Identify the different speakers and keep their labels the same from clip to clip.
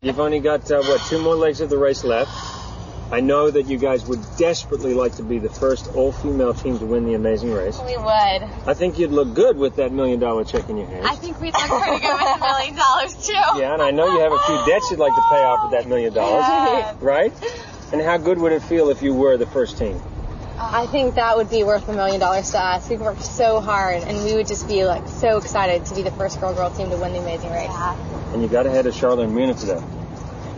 Speaker 1: You've only got, 2 more legs of the race left. I know that you guys would desperately like to be the first all-female team to win the Amazing Race.
Speaker 2: We would.
Speaker 1: I think you'd look good with that $1 million check in your hand.
Speaker 2: I think we'd look pretty good with $1 million, too.
Speaker 1: Yeah, and I know you have a few debts you'd like to pay off with that $1 million, right? And how good would it feel if you were the first team?
Speaker 3: I think that would be worth $1 million to us. We've worked so hard, and we would just be like so excited to be the first girl team to win the Amazing Race.
Speaker 2: Yeah.
Speaker 1: And you got ahead of Charlotte and Mina today.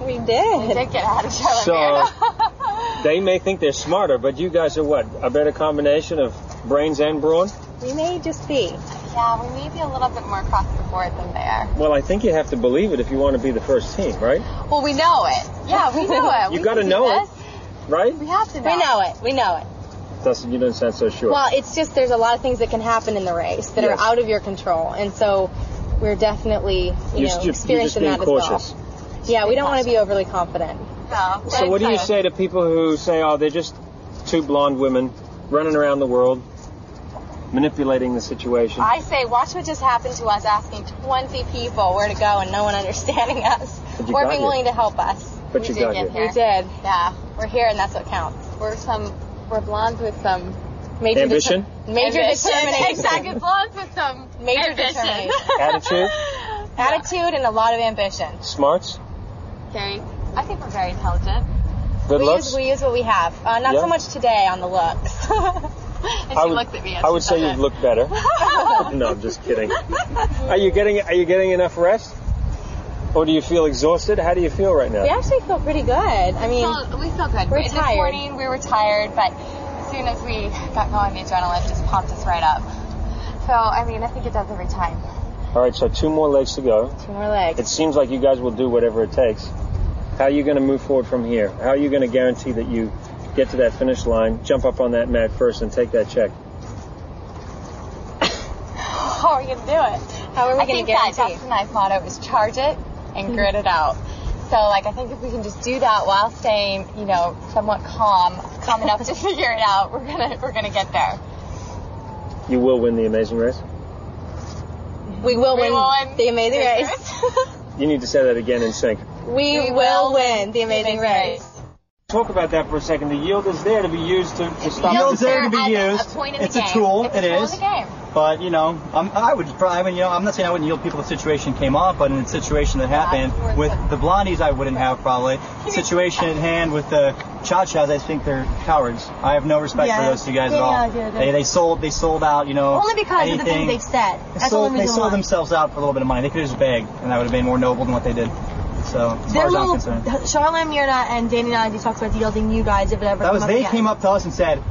Speaker 3: We did.
Speaker 2: We did get ahead of Charlotte and Mina.
Speaker 1: They may think they're smarter, but you guys are what? A better combination of brains and brawn?
Speaker 3: We may just be.
Speaker 2: Yeah, we may be a little bit more across the board than they are.
Speaker 1: Well, I think you have to believe it if you want to be the first team, right?
Speaker 2: Well, we know it. Yeah, we know it.
Speaker 1: You got to know it, right?
Speaker 2: We have to know.
Speaker 3: We know it.
Speaker 1: Dustin, you don't sound so sure.
Speaker 3: Well, it's just there's a lot of things that can happen in the race that are out of your control, and so we're definitely, experienced in that
Speaker 1: cautious.
Speaker 3: as well. Yeah, we don't want to be overly confident.
Speaker 2: No.
Speaker 1: So what do you say to people who say, oh, they're just 2 blonde women running around the world, manipulating the situation?
Speaker 2: I say, watch what just happened to us asking 20 people where to go and no one understanding us or being willing to help us.
Speaker 1: But you got here.
Speaker 3: We did.
Speaker 2: Yeah, we're here and that's what counts. We're blondes with some
Speaker 3: major
Speaker 1: ambition.
Speaker 3: Major determination.
Speaker 2: Exactly, blondes with some
Speaker 3: major determination.
Speaker 1: Attitude.
Speaker 3: Attitude and a lot of ambition.
Speaker 1: Smarts.
Speaker 2: I think we're very intelligent.
Speaker 1: Good looks?
Speaker 3: We use what we have. Not so much today on the looks.
Speaker 2: And she looked at me.
Speaker 1: I would say you'd look better. No, I'm just kidding. Are you getting enough rest? Or do you feel exhausted? How do you feel right now?
Speaker 3: We actually feel pretty good. I mean,
Speaker 2: we feel good.
Speaker 3: We're tired.
Speaker 2: This morning we were tired, but as soon as we got going, the adrenaline just pumped us right up. So, I think it does every time.
Speaker 1: All right, so 2 more legs to go.
Speaker 3: 2 more legs.
Speaker 1: It seems like you guys will do whatever it takes. How are you going to move forward from here? How are you going to guarantee that you get to that finish line, jump up on that mat first, and take that check?
Speaker 2: How are we going to do it?
Speaker 3: How are we going to guarantee?
Speaker 2: Dustin and I's motto is charge it and grit it out. So, I think if we can just do that while staying, somewhat calm enough to figure it out, we're gonna get there.
Speaker 1: You will win the Amazing Race?
Speaker 3: We will win the Amazing Race.
Speaker 1: You need to say that again in sync.
Speaker 3: We will win the Amazing Race.
Speaker 1: Talk about that for a second. The yield is there to be used to stop.
Speaker 4: The yield's there to be used.
Speaker 2: It's
Speaker 4: a tool.
Speaker 2: It is. In the game.
Speaker 4: But I'm not saying I wouldn't yield people if the situation came up, but in the situation that happened with the blondies, I wouldn't have probably. The situation at hand with the cha-chas, I think they're cowards. I have no respect for those 2 guys at all. They sold out,
Speaker 3: Only because
Speaker 4: anything.
Speaker 3: of the things they've said.
Speaker 4: They sold themselves out for a little bit of money. They could have just begged, and that would have been more noble than what they did. So, as far as I'm concerned.
Speaker 3: Charlotte, Mirna, and Danny and I talked about yielding you guys if it ever
Speaker 4: They came up to us and said,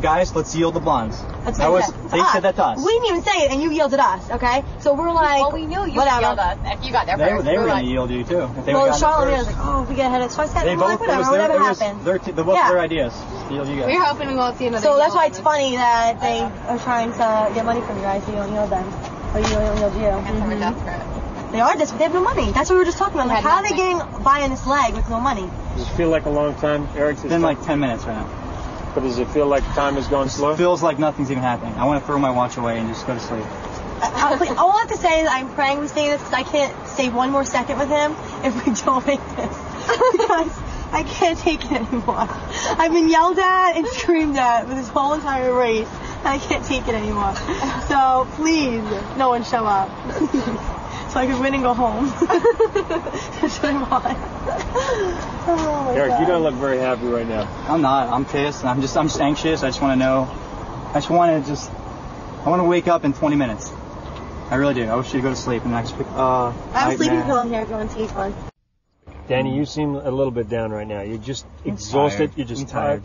Speaker 4: guys, let's yield the blondes. They said that to us.
Speaker 3: We didn't even say it, and you yielded us, okay? So we're like,
Speaker 2: well, we knew you would yield us if you got there first.
Speaker 4: They were going to yield you, too.
Speaker 3: Charlotte and I was like, oh, we get ahead of it. So I said, whatever happens.
Speaker 4: They're both their ideas. Yield you guys.
Speaker 2: We're hoping we won't see another.
Speaker 3: So that's why it's funny that they are trying to get money from you guys, so you don't yield them. Or you don't yield you.
Speaker 2: I guess we're desperate.
Speaker 3: They are desperate. They have no money. That's what we were just talking about. Like, how are they getting by on this leg with no money?
Speaker 1: Does it feel like a long time, Eric?
Speaker 4: It's been like 10 minutes right now.
Speaker 1: But does it feel like time has gone slow?
Speaker 4: It feels like nothing's even happening. I want to throw my watch away and just go to sleep.
Speaker 3: All I have to say is I'm praying we stay this because I can't stay 1 more second with him if we don't make this. Because I can't take it anymore. I've been yelled at and screamed at for this whole entire race. And I can't take it anymore. So please, no one show up. So I can win and go home. That's what I want. Oh
Speaker 1: Eric,
Speaker 3: God.
Speaker 1: you don't look very happy right now.
Speaker 4: I'm not. I'm pissed. I'm just anxious. I just want to know. I want to wake up in 20 minutes. I really do. I wish you'd go to sleep and I just pick.
Speaker 3: I have a sleeping pill in here if you want to take one.
Speaker 1: Danny, you seem a little bit down right now. You're just exhausted. You're just tired.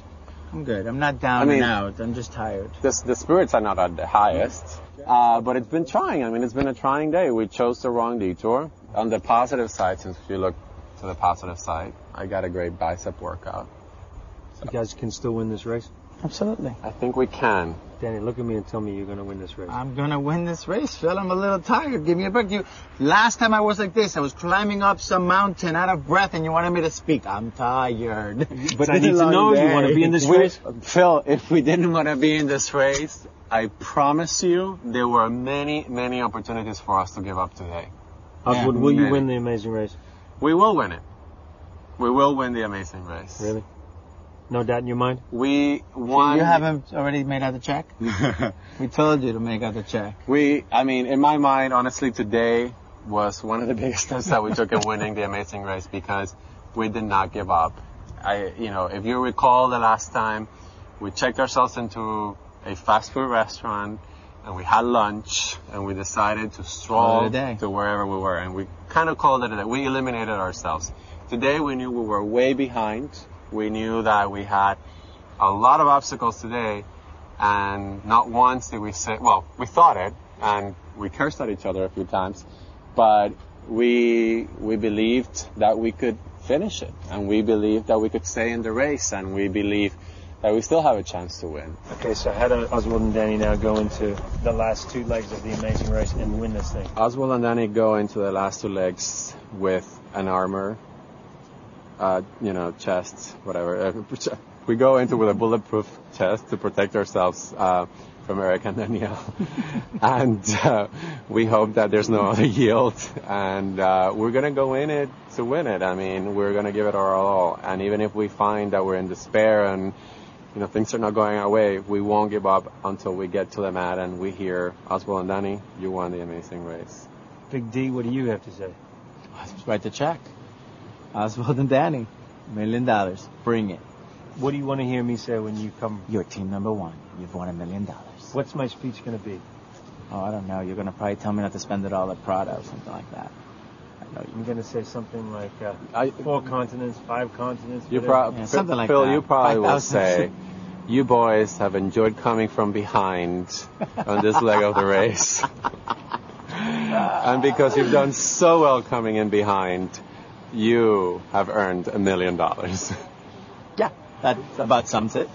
Speaker 5: I'm good. I'm not down and out. I'm just tired.
Speaker 6: The spirits are not at the highest, but it's been trying. It's been a trying day. We chose the wrong detour. On the positive side, since you look to the positive side, I got a great bicep workout.
Speaker 1: So. You guys can still win this race?
Speaker 5: Absolutely.
Speaker 6: I think we can.
Speaker 1: Danny, look at me and tell me you're going to win this race.
Speaker 5: I'm going to win this race, Phil. I'm a little tired. Give me a break. Last time I was like this, I was climbing up some mountain out of breath and you wanted me to speak. I'm tired.
Speaker 1: But I need to know you want to be in this race.
Speaker 6: Phil, if we didn't want to be in this race, I promise you there were many, many opportunities for us to give up today.
Speaker 1: Will you win the Amazing Race?
Speaker 6: We will win it. We will win the Amazing Race.
Speaker 1: Really? No doubt in your mind?
Speaker 6: We won.
Speaker 5: You haven't already made out the check? We told you to make out the check.
Speaker 6: I mean, in my mind, honestly, today was one of the biggest steps that we took in winning the Amazing Race because we did not give up. If you recall the last time, we checked ourselves into a fast food restaurant and we had lunch and we decided to stroll to wherever we were, and we kind of called it a day. We eliminated ourselves. Today we knew we were way behind. We knew that we had a lot of obstacles today, and not once did we say, well, we thought it, and we cursed at each other a few times, but we believed that we could finish it, and we believed that we could stay in the race, and we believe that we still have a chance to win.
Speaker 1: Okay, so how do Oswald and Danny now go into the last two legs of the Amazing Race and win this thing?
Speaker 6: Oswald and Danny go into the last two legs with an armor, chest, whatever. We go into with a bulletproof chest to protect ourselves from Eric and Danielle. And we hope that there's no other yield. And we're going to go in it to win it. I mean, we're going to give it our all. And even if we find that we're in despair and things are not going our way, we won't give up until we get to the mat and we hear, Oswald and Danny, you won the Amazing Race.
Speaker 1: Big D, what do you have to say?
Speaker 5: Let's write the check. Oswald and Danny, $1 million. Bring it.
Speaker 1: What do you want to hear me say when you come?
Speaker 5: You're team number one. You've won $1 million.
Speaker 1: What's my speech going to be?
Speaker 5: Oh, I don't know. You're going to probably tell me not to spend it all at Prada or something like that.
Speaker 1: I'm going to say something like 4 continents, 5 continents.
Speaker 5: Something like
Speaker 6: Phil,
Speaker 5: that.
Speaker 6: you probably will say, you boys have enjoyed coming from behind on this leg of the race. And because you've done so well coming in behind, you have earned $1 million.
Speaker 5: Yeah, that about sums it.